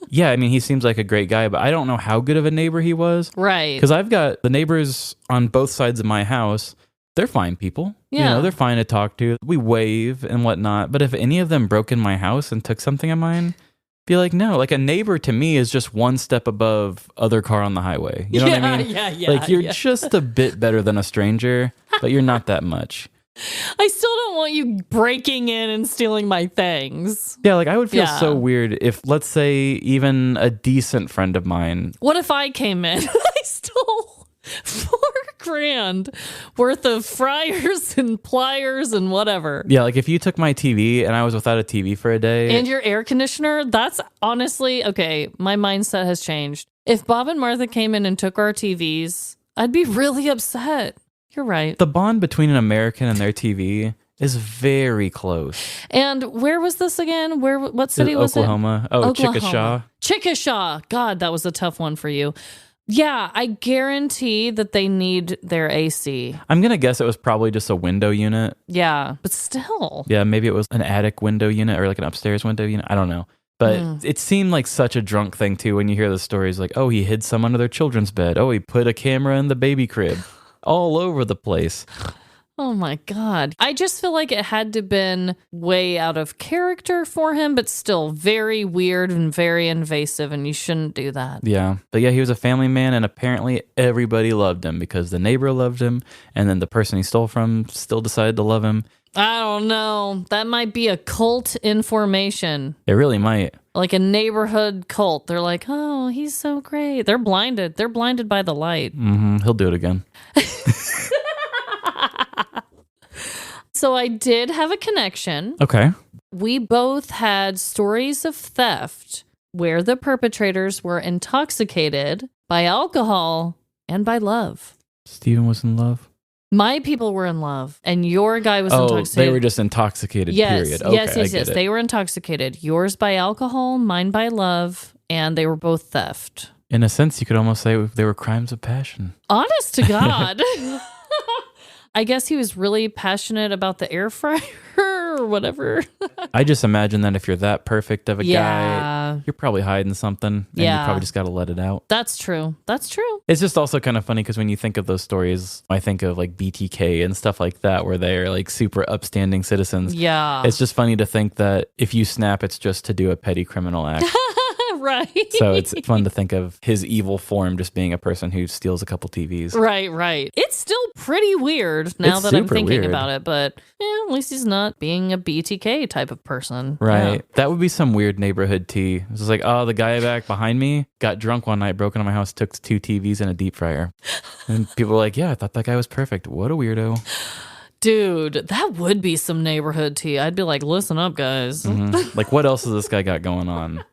yeah, I mean, he seems like a great guy, but I don't know how good of a neighbor he was. Right. Because I've got the neighbors on both sides of my house. They're fine people. Yeah. They're fine to talk to. We wave and whatnot. But if any of them broke in my house and took something of mine... Be like, no, like a neighbor to me is just one step above other car on the highway. You know what I mean? Yeah. Like you're just a bit better than a stranger, but you're not that much. I still don't want you breaking in and stealing my things. Yeah, like I would feel so weird if, let's say, even a decent friend of mine. What if I came in? I stole $4,000 worth of fryers and pliers and whatever. Yeah, like if you took my TV and I was without a TV for a day. And your air conditioner, that's honestly, okay, my mindset has changed. If Bob and Martha came in and took our TVs, I'd be really upset. You're right. The bond between an American and their TV is very close. And where was this again? What city was Oklahoma. it? Oh, Oklahoma. Chickasha. Chickasha. God, that was a tough one for you. Yeah, I guarantee that they need their AC. I'm going to guess it was probably just a window unit. Yeah, but still. Yeah, maybe it was an attic window unit or like an upstairs window unit. I don't know. But it seemed like such a drunk thing too when you hear the stories like, oh, he hid some under their children's bed. Oh, he put a camera in the baby crib. All over the place. Oh my God. I just feel like it had to been way out of character for him, but still very weird and very invasive, and you shouldn't do that. Yeah. But yeah, he was a family man, and apparently everybody loved him because the neighbor loved him, and then the person he stole from still decided to love him. I don't know. That might be a cult in formation. It really might. Like a neighborhood cult. They're like, oh, he's so great. They're blinded. They're blinded by the light. He'll do it again. So I did have a connection. Okay. We both had stories of theft where the perpetrators were intoxicated by alcohol and by love. Steven was in love? My people were in love, and your guy was Oh, intoxicated. they were just intoxicated, yes, period. Okay, yes. They were intoxicated. Yours by alcohol, mine by love, and they were both theft. In a sense, you could almost say they were crimes of passion. Honest to God. I guess he was really passionate about the air fryer or whatever. I just imagine that if you're that perfect of a Yeah. guy, you're probably hiding something, and you Yeah. probably just got to let it out. That's true. That's true. It's just also kind of funny because when you think of those stories, I think of like BTK and stuff like that, where they're like super upstanding citizens. Yeah. It's just funny to think that if you snap, it's just to do a petty criminal act. Right. So it's fun to think of his evil form just being a person who steals a couple TVs. Right. It's still pretty weird now It's that I'm super thinking weird. about it, but at least he's not being a BTK type of person. Right. Yeah. That would be some weird neighborhood tea. It's just like, oh, the guy back behind me got drunk one night, broke into my house, took 2 TVs and a deep fryer. And people were like, yeah, I thought that guy was perfect. What a weirdo. Dude, that would be some neighborhood tea. I'd be like, listen up, guys. Like, what else has this guy got going on?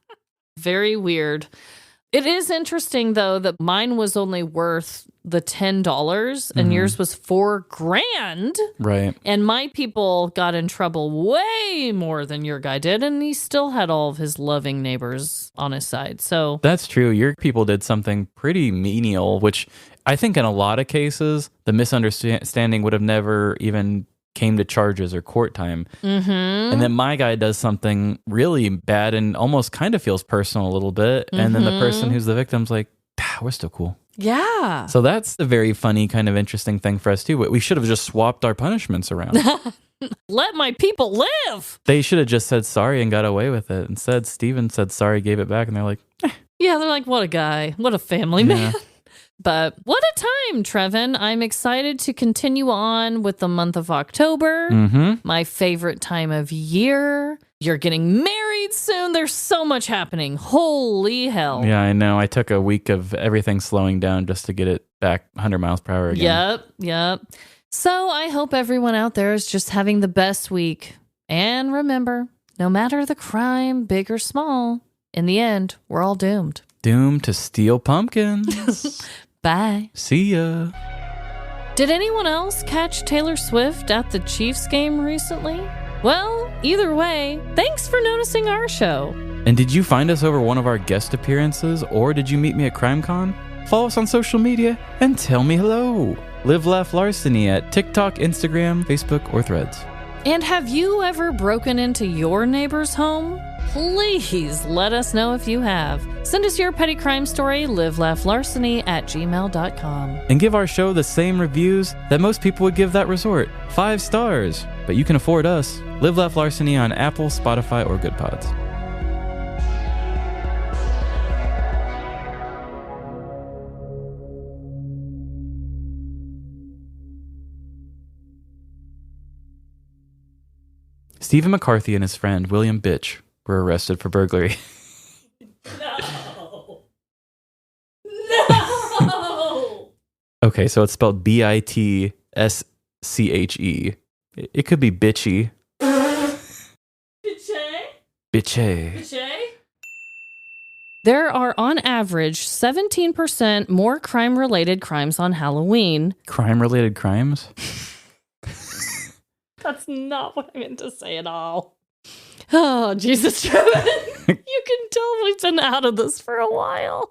Very weird. It is interesting, though, that mine was only worth the $10 and yours was $4,000. Right. And my people got in trouble way more than your guy did, and he still had all of his loving neighbors on his side. So That's true. Your people did something pretty menial, which I think in a lot of cases, the misunderstanding would have never even came to charges or court time. And then my guy does something really bad and almost kind of feels personal a little bit. And then the person who's the victim's like, we're still cool. yeah. So that's a very funny kind of interesting thing for us too. We should have just swapped our punishments around. Let my people live. They should have just said sorry and got away with it. Instead, Steven said sorry, gave it back, and they're like, Yeah, they're like, what a guy. What a family man. But what a time, Trevin. I'm excited to continue on with the month of October, my favorite time of year. You're getting married soon. There's so much happening. Holy hell. yeah, I know. I took a week of everything slowing down just to get it back 100 miles per hour again. Yep. So I hope everyone out there is just having the best week. And remember, no matter the crime, big or small, in the end, we're all doomed. Doomed to steal pumpkins. Bye. See ya. Did anyone else catch Taylor Swift at the Chiefs game recently? Well, either way, thanks for noticing our show. And did you find us over one of our guest appearances, or did you meet me at CrimeCon? Follow us on social media and tell me hello. Live Laugh Larceny at TikTok, Instagram, Facebook, or Threads. And have you ever broken into your neighbor's home? Please let us know if you have. Send us your petty crime story, livelaughlarceny@gmail.com. And give our show the same reviews that most people would give that resort. 5 stars. But you can afford us. Live Laugh Larceny on Apple, Spotify, or Good Pods. Stephen McCarthy and his friend William Bitch were arrested for burglary. No! Okay, so it's spelled Bitschche. It could be bitchy. Bitche. There are, on average, 17% more crime-related crimes on Halloween. Crime-related crimes? That's not what I meant to say at all. Oh, Jesus, Trevin. You can tell we've been out of this for a while.